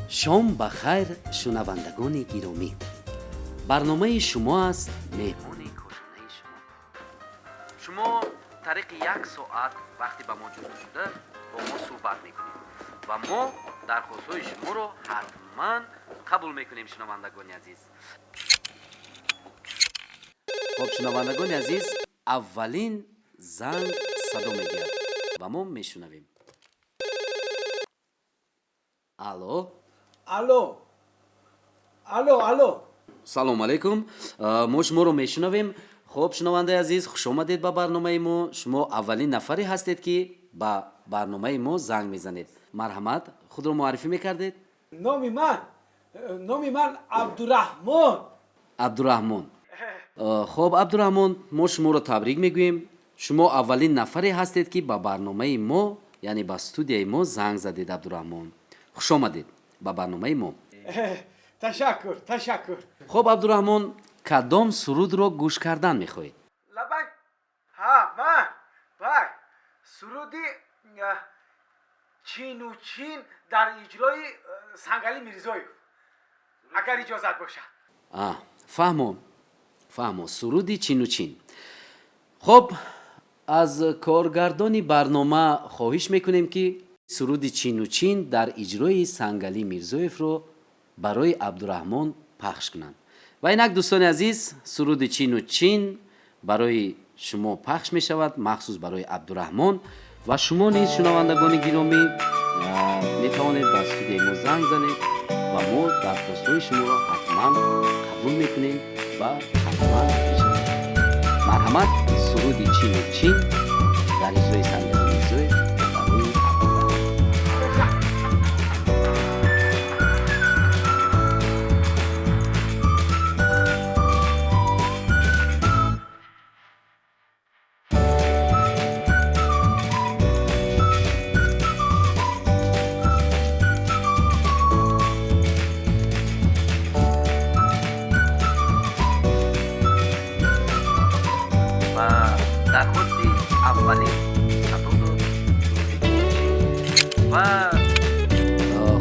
شام بخیر شنوندگان گرامی، برنامه شما است مهمانی کشانه شما طریق 1 ساعت وقتی به ما جدا شده با ما صحبت میکنیم و ما درخواست‌های شما رو حتما قبول میکنیم. شنوندگان عزیز، خب شنوندگان عزیز، اولین زنگ صدا میگیرد و ما میشنویم. الو الو الو الو سلام علیکم، ما شما رو میشنویم. خب شنونده عزیز، خوش آمدید به برنامه ما. شما اولین نفری هستید که به برنامه ما زنگ میزنید. مرحمت، خود رو معرفی میکردید؟ نامی من عبدالرحمن. عبدالرحمن. خب عبدالرحمن، ما شما رو تبریک میگوییم. شما اولین نفری هستید که به برنامه ما، یعنی به استودیوی ما زنگ زدید. عبدالرحمن، خوش آمدید به برنامه ما. تشکر. خب عبدالرحمن، کدام سرود رو گوش کردن میخواهید؟ لبنگ من سرودی چین و چین در اجرای سنگلی میرزایف، اگر اجازت باشد. فهمم سرودی چین و چین. خب از کارگردانی برنامه خواهش میکنیم که سرودی چین و چین در اجرای سنگلی میرزایف رو برای عبدالرحمن پخش کنند. و اینک دوستان عزیز، سرود چین و چین برای شما پخش می شود، مخصوص برای عبدالرحمن. و شما نیز شنوندگان گرامی می توانید به استودیوی ما زنگ زنید و ما درخواست‌های شما را حتما قبول میکنیم و حتما میشنویم. مرحمت، سرود چین و چین در اجرای سنگلی میرزایف برای عبدالرحمن.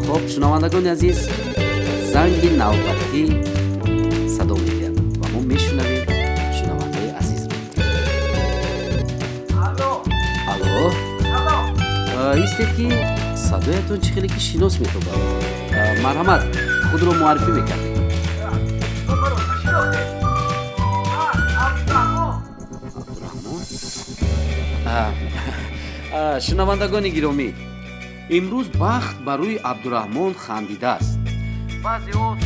خب شنوندگان عزیز، زنگ نوبتی صدا میگیرد و ما میشنویم شنونده عزیز رو. الو ایستید که صدایتون چه خیلی که شناس میتونه. مرحمت، خود رو معرفی میکردید؟ شنوندگان گرامی، امروز بخت برای عبدالرحمن خندیده است. بعضی‌ها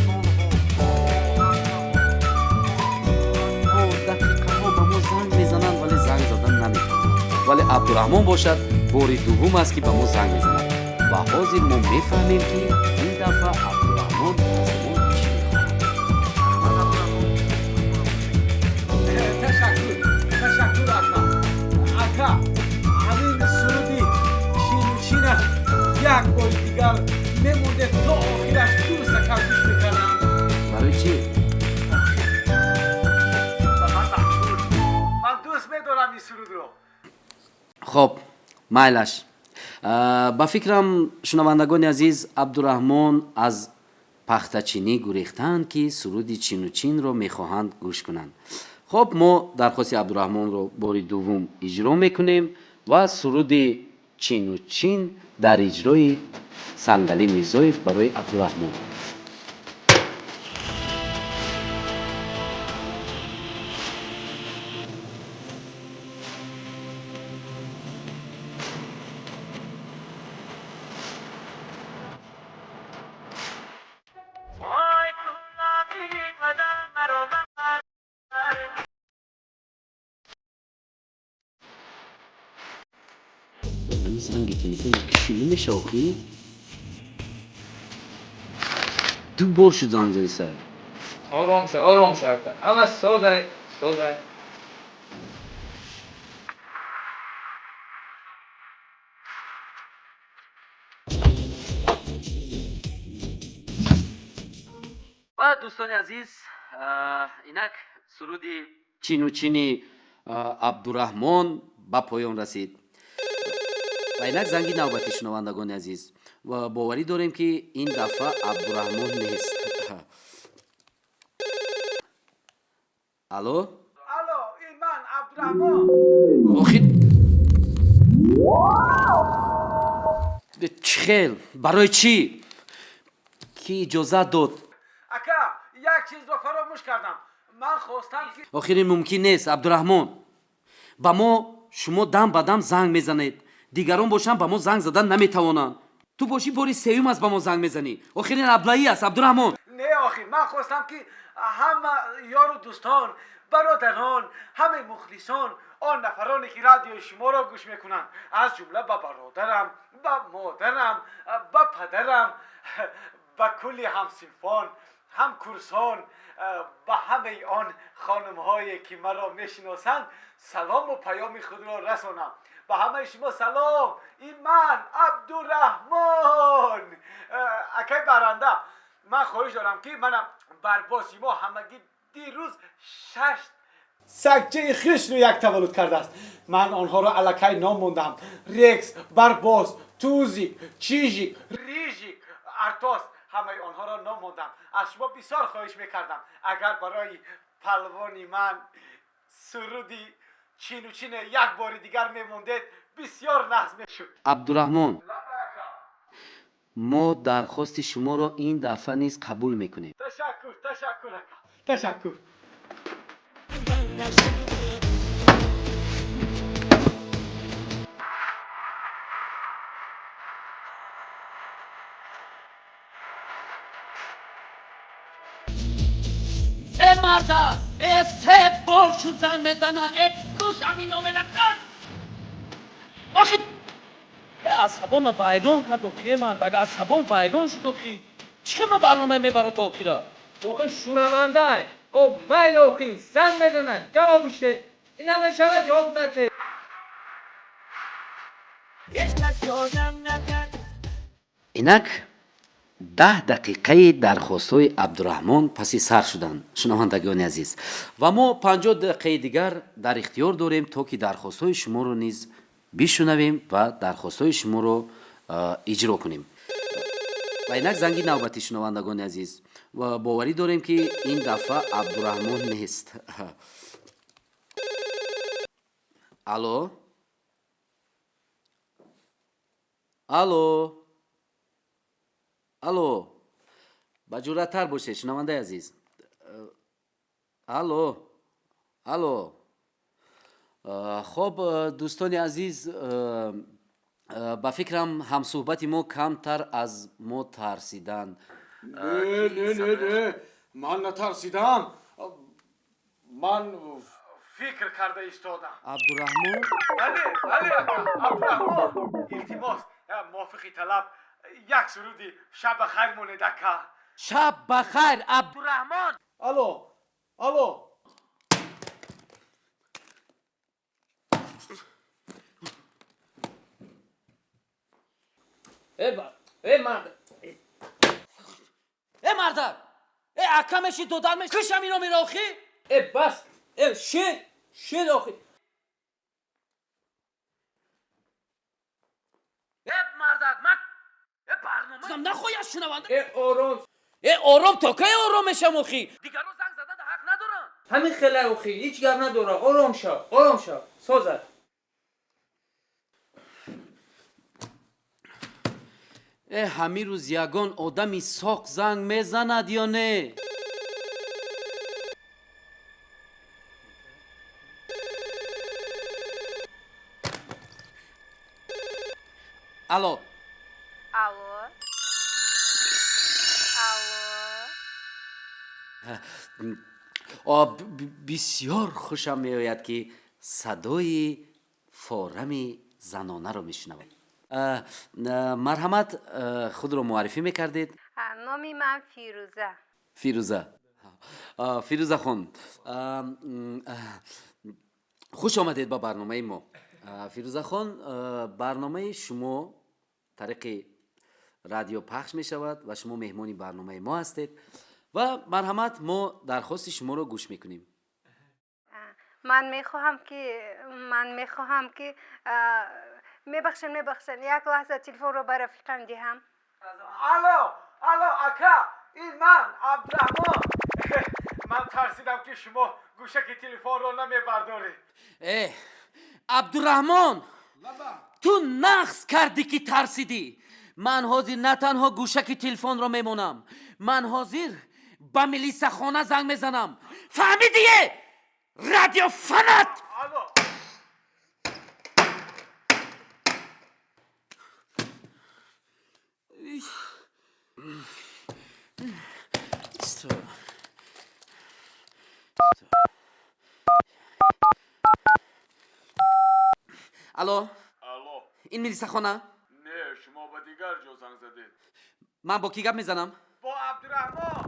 دقیقه‌ها به ما زنگ میزنند ولی زنگ زدن نمی‌توانند. ولی عبدالرحمن باشد باری دوم است که به ما زنگ میزند و حاضر ما میفهمیم که این دفعه عبدالرحمن از ما چی می‌خواهد. تشکر اکا. همین سرودی چین و چینه یک بار دیگر میمونده تا آخرش دوست کردیش میکنم. برای چی؟ من دوست میدارم این سرود رو. خب مایلش. با فکرم شنوندگان عزیز، عبدالرحمن از پختچینی گریختند که سرود چین و چین رو میخواهند گوش کنند. خب ما درخواست عبدالرحمن رو بار دوم اجرا میکنیم و سرود چین و چین در اجرای سنگلی میرزایف برای عبدالرحمن. زنگ تلفن کشیدن شاخی دو بار شد زنگ زدی سر. آرام سر اما سوزای و دوستان عزیز اینک سرودی چین و چینی عبدالرحمن به پایان رسید و اینک زنگی نوبتی شنوندگان عزیز و باوری داریم که این دفعه عبدالرحمن نیست. الو الو این من عبدالرحمن. آخی خیل برای چی؟ کی اجازت داد؟ اکا یک چیز رو فراموش کردم. من خواستم که آخر این ممکن نیست عبدالرحمن. با ما شما دم به دم زنگ میزنید، دیگران باشن با ما زنگ زدن نمیتوانند. تو باشی باری سوم از با ما زنگ میزنی. آخر این ابلهی است عبدالرحمن. نه آخی من خواستم که همه یار و دوستان برادران همه مخلصان آن نفرانی که رادیو شما را گوش میکنن از جمله با برادرم با مادرم با پدرم با کلی همسنفان همکورسان با همه آن خانم هایی که مرا میشناسند سلام و پیام خود را رسانم. با همه شما سلام. این من عبدالرحمن اکای برنده. من خواهش دارم که منم برباسی ما همگی دیروز 6 سکچه خیش رو یک تولد کرده است. من آنها را الکی نام موندم: رکس، برباس، توزی، چیژی، ریژی، ارتاس. همه آنها را نام موندم. از شما بسیار خواهش میکردم اگر برای پهلوانی من سرودی چین و چین یک بار دیگر میموندید بسیار نحس میشد. عبدالرحمن ما درخواست شما را این دفعه نیز قبول میکنیم. تشکر اکا. تشکر. مردا سه بار شو زنگ میزنن گوش همین نامه نکن آخه عصبان بایرون کرد که من بگه عصبان بایرون شد که چه ما برنامه میبرد با را آخه شنونده او میل اوخی زنگ میزنن جواب میشه این همه شود جواب نده. اینک 10 دقیقه درخواست‌های عبدالرحمن پسی سر شدند شنوندگان عزیز و ما 50 دقیقه دیگر در اختیار داریم تا که درخواست‌های شما رو نیز بشنویم و درخواست‌های شما رو اجرا کنیم. و اینک زنگی نوبتی شنوندگان عزیز و باوری داریم که این دفعه عبدالرحمن نیست. الو الو الو با جرأت‌تر باشه شنونده عزیز. الو الو خب دوستان عزیز با فکرم هم صحبت ما کمتر از ما ترسیدن. نه من نترسیدم. من فکر کرده ایستادم. عبدالرحمن بله اکا عبدالرحمن. التماس موافقی طلب یک سرودی شب خیر مونید اکا. شب بخیر عبدالرحمن. الو ای مرد مردک اکمشی دو درمش کشم اینو میراخی ای بس ای شید آخی مردک من برنامه نخواهی شنونده ای آرام تا که آرامشم آخی دیگران زنگ زدن حق ندارن. همین خیلی اوخی هیچ گرم نداره آرام شو سازد همین روز یگان آدمی ساق زنگ میزند یا نه؟ الو بسیار خوشم میآید که صدای فارم زنانه رو میشنوم. مرحمت خود رو معرفی میکردید؟ نامی من فیروزه خان خوش آمدید با برنامه ما. فیروزه خان برنامه شما طریق رادیو پخش می شود و شما مهمانی برنامه ما هستید و مرحمت ما درخواست شما رو گوش میکنیم. من میخواهم که میبخشن یک لحظه تلفن رو بر رفیقم دهم. الو اکا، این من عبدالرحمن. من ترسیدم که شما گوشک تلفن رو نمیبردارید. عبدالرحمن، تو نقص کردی که ترسیدی. من حاضر نه تنها گوشک تلفن رو میمونم، من حاضر با ملیسا خانه زنگ میزنم. فهمیدیه؟ رادیو فنت. الو، این ملیسا خانه؟ نه، شما با دیگر جا زنگ زدید. من با کی گپ میزنم؟ با عبدالرحمن.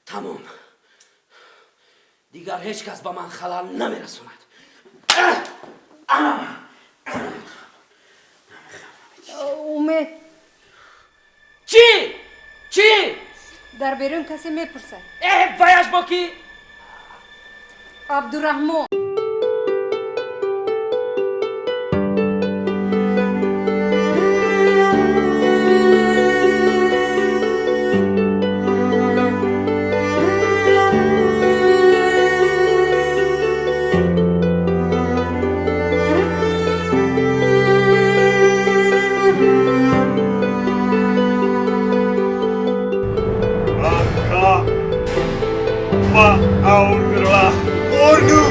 تمام، دیگر هیچ کس با من خلال نمیرسوند. امید، چی؟ در بیرون کسی میپرسد. باید با کی؟ عبدالرحمن. Maka ma'aunirlah Ordu